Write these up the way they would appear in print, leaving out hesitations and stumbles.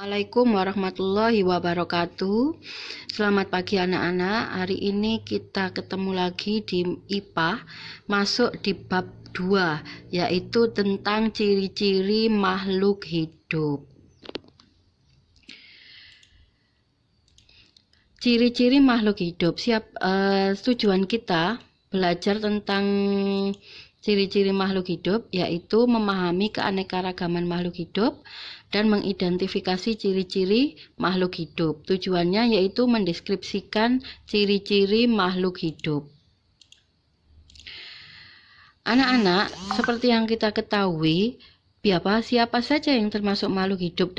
Assalamualaikum warahmatullahi wabarakatuh. Selamat pagi anak-anak. Hari ini kita ketemu lagi di IPA, masuk di bab 2, yaitu tentang ciri-ciri makhluk hidup. Ciri-ciri makhluk hidup. Tujuan kita belajar tentang ciri-ciri makhluk hidup yaitu memahami keanekaragaman makhluk hidup dan mengidentifikasi ciri-ciri makhluk hidup. Tujuannya yaitu mendeskripsikan ciri-ciri makhluk hidup. Anak-anak, seperti yang kita ketahui, siapa saja yang termasuk makhluk hidup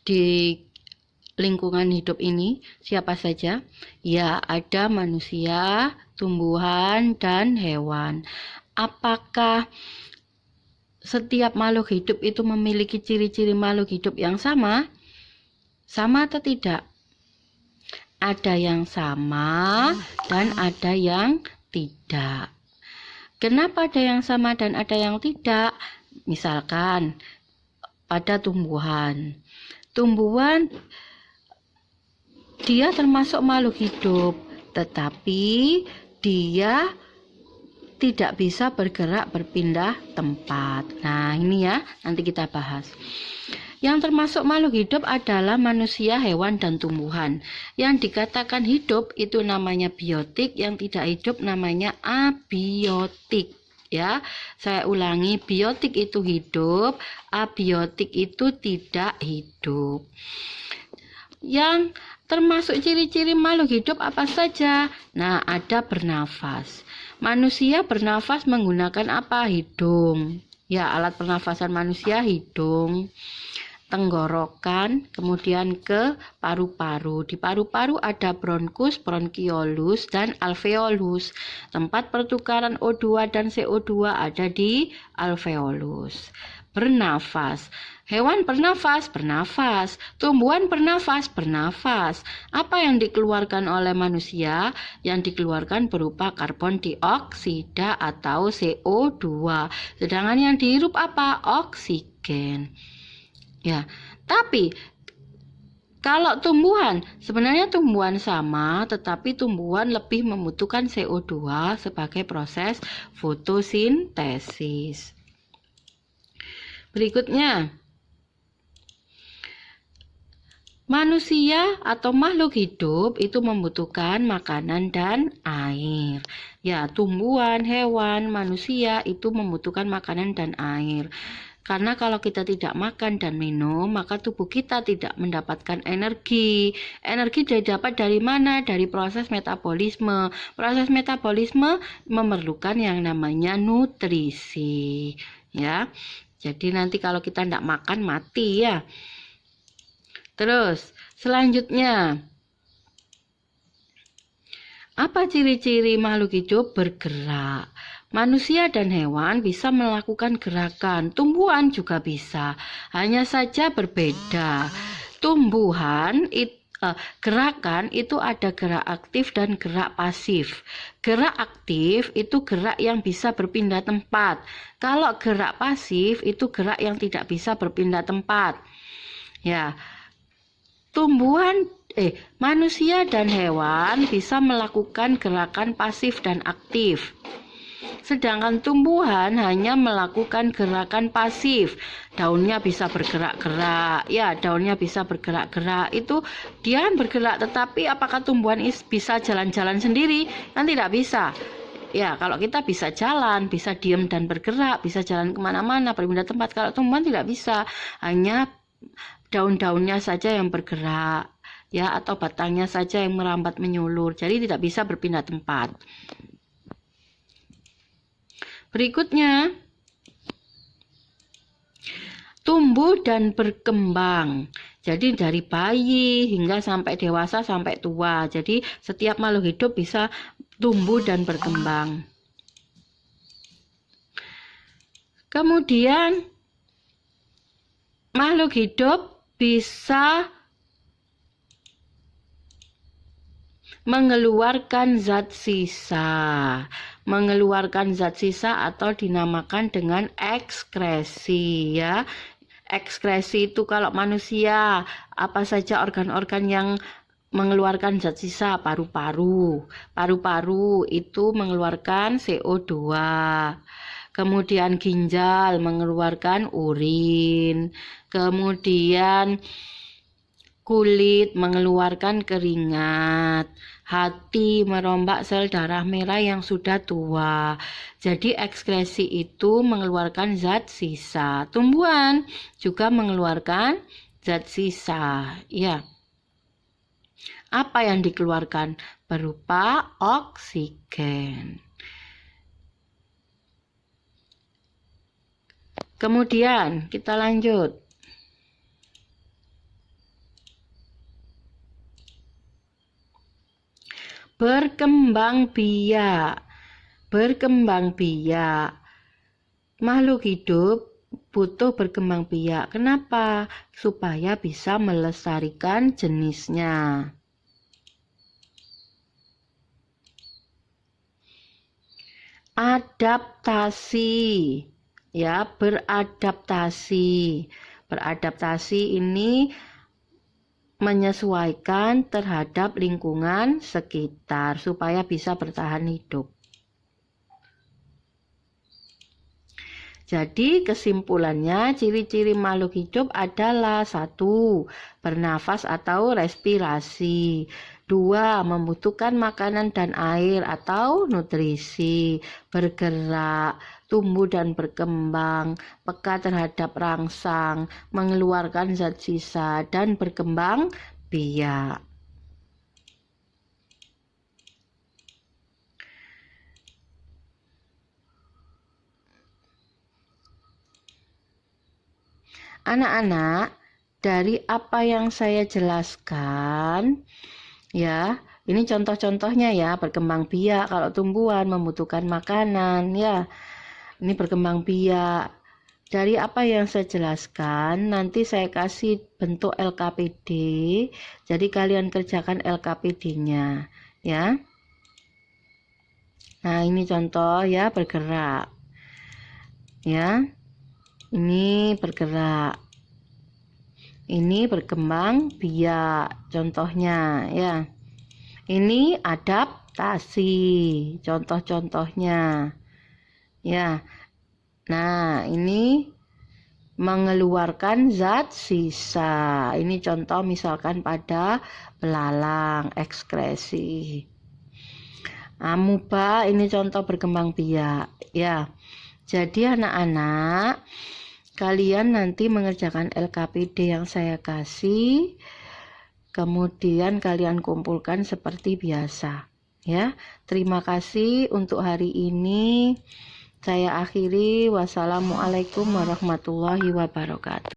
di lingkungan hidup ini? Siapa saja? Ya, ada manusia, tumbuhan, dan hewan. Apakah setiap makhluk hidup itu memiliki ciri-ciri makhluk hidup yang sama? Sama atau tidak? Ada yang sama dan ada yang tidak. Kenapa ada yang sama dan ada yang tidak? Misalkan pada tumbuhan. Tumbuhan dia termasuk makhluk hidup, tetapi dia tidak bisa bergerak berpindah tempat. Nah, ini ya, nanti kita bahas. Yang termasuk makhluk hidup adalah manusia, hewan, dan tumbuhan. Yang dikatakan hidup itu namanya biotik, yang tidak hidup namanya abiotik. Ya, saya ulangi, biotik itu hidup, abiotik itu tidak hidup. Yang termasuk ciri-ciri makhluk hidup apa saja? Nah, ada bernafas. Manusia bernafas menggunakan apa? Hidung. Ya, alat pernafasan manusia hidung, tenggorokan, kemudian ke paru-paru. Di paru-paru ada bronkus, bronkiolus, dan alveolus. Tempat pertukaran O2 dan CO2 ada di alveolus. Bernafas. Hewan bernafas. Tumbuhan bernafas. Apa yang dikeluarkan oleh manusia? Yang dikeluarkan berupa karbon dioksida atau CO2. Sedangkan yang dihirup apa? Oksigen. Ya, tapi kalau tumbuhan, sebenarnya tumbuhan sama, tetapi tumbuhan lebih membutuhkan CO2 sebagai proses fotosintesis. Berikutnya, manusia atau makhluk hidup itu membutuhkan makanan dan air. Ya, tumbuhan, hewan, manusia itu membutuhkan makanan dan air. Karena kalau kita tidak makan dan minum, maka tubuh kita tidak mendapatkan energi. Energi didapat dari mana? Dari proses metabolisme. Proses metabolisme memerlukan yang namanya nutrisi. Ya, jadi nanti kalau kita tidak makan mati ya. Terus, selanjutnya, apa ciri-ciri makhluk hidup bergerak? Manusia dan hewan bisa melakukan gerakan, tumbuhan juga bisa, hanya saja berbeda. Tumbuhan gerakan itu ada gerak aktif dan gerak pasif. Gerak aktif itu gerak yang bisa berpindah tempat. Kalau gerak pasif itu gerak yang tidak bisa berpindah tempat. Ya. Manusia dan hewan bisa melakukan gerakan pasif dan aktif. Sedangkan tumbuhan hanya melakukan gerakan pasif. Daunnya bisa bergerak-gerak. Ya, daunnya bisa bergerak-gerak. Itu dia bergerak, tetapi apakah tumbuhan bisa jalan-jalan sendiri? Kan tidak bisa. Ya, kalau kita bisa jalan, bisa diam dan bergerak, bisa jalan kemana-mana, berpindah tempat. Kalau tumbuhan tidak bisa, hanya daun-daunnya saja yang bergerak, ya, atau batangnya saja yang merambat menyulur. Jadi tidak bisa berpindah tempat. Berikutnya, tumbuh dan berkembang. Jadi dari bayi hingga sampai dewasa sampai tua. Jadi setiap makhluk hidup bisa tumbuh dan berkembang. Kemudian makhluk hidup bisa mengeluarkan zat sisa. Mengeluarkan zat sisa atau dinamakan dengan ekskresi ya. ekskresi itu kalau manusia, apa saja organ-organ yang mengeluarkan zat sisa? Paru-paru. Paru-paru itu mengeluarkan CO2. Kemudian ginjal mengeluarkan urin. Kemudian kulit mengeluarkan keringat. Hati merombak sel darah merah yang sudah tua. Jadi ekskresi itu mengeluarkan zat sisa. Tumbuhan juga mengeluarkan zat sisa. Ya. Apa yang dikeluarkan? Berupa oksigen. Kemudian kita lanjut. Berkembang biak. Berkembang biak. Makhluk hidup butuh berkembang biak. Kenapa? Supaya bisa melestarikan jenisnya. Adaptasi, ya, beradaptasi. Beradaptasi ini menyesuaikan terhadap lingkungan sekitar supaya bisa bertahan hidup. Jadi kesimpulannya, ciri-ciri makhluk hidup adalah 1. Bernafas atau respirasi. 2. Membutuhkan makanan dan air atau nutrisi. Bergerak, tumbuh dan berkembang, peka terhadap rangsang, mengeluarkan zat sisa, dan berkembang biak. Anak-anak, dari apa yang saya jelaskan, ya, ini contoh-contohnya ya, berkembang biak. Kalau tumbuhan membutuhkan makanan, ya, ini berkembang biak. Dari apa yang saya jelaskan, nanti saya kasih bentuk LKPD. Jadi kalian kerjakan LKPD-nya, ya. Nah, ini contoh ya, bergerak. Ya. Ini bergerak. Ini berkembang biak, contohnya ya. Ini adaptasi, contoh-contohnya. Ya. Nah, ini mengeluarkan zat sisa. Ini contoh misalkan pada belalang, ekskresi. Amuba, ini contoh berkembang biak, ya. Jadi anak-anak, kalian nanti mengerjakan LKPD yang saya kasih, kemudian kalian kumpulkan seperti biasa, ya. Terima kasih untuk hari ini. Saya akhiri. Wassalamualaikum warahmatullahi wabarakatuh.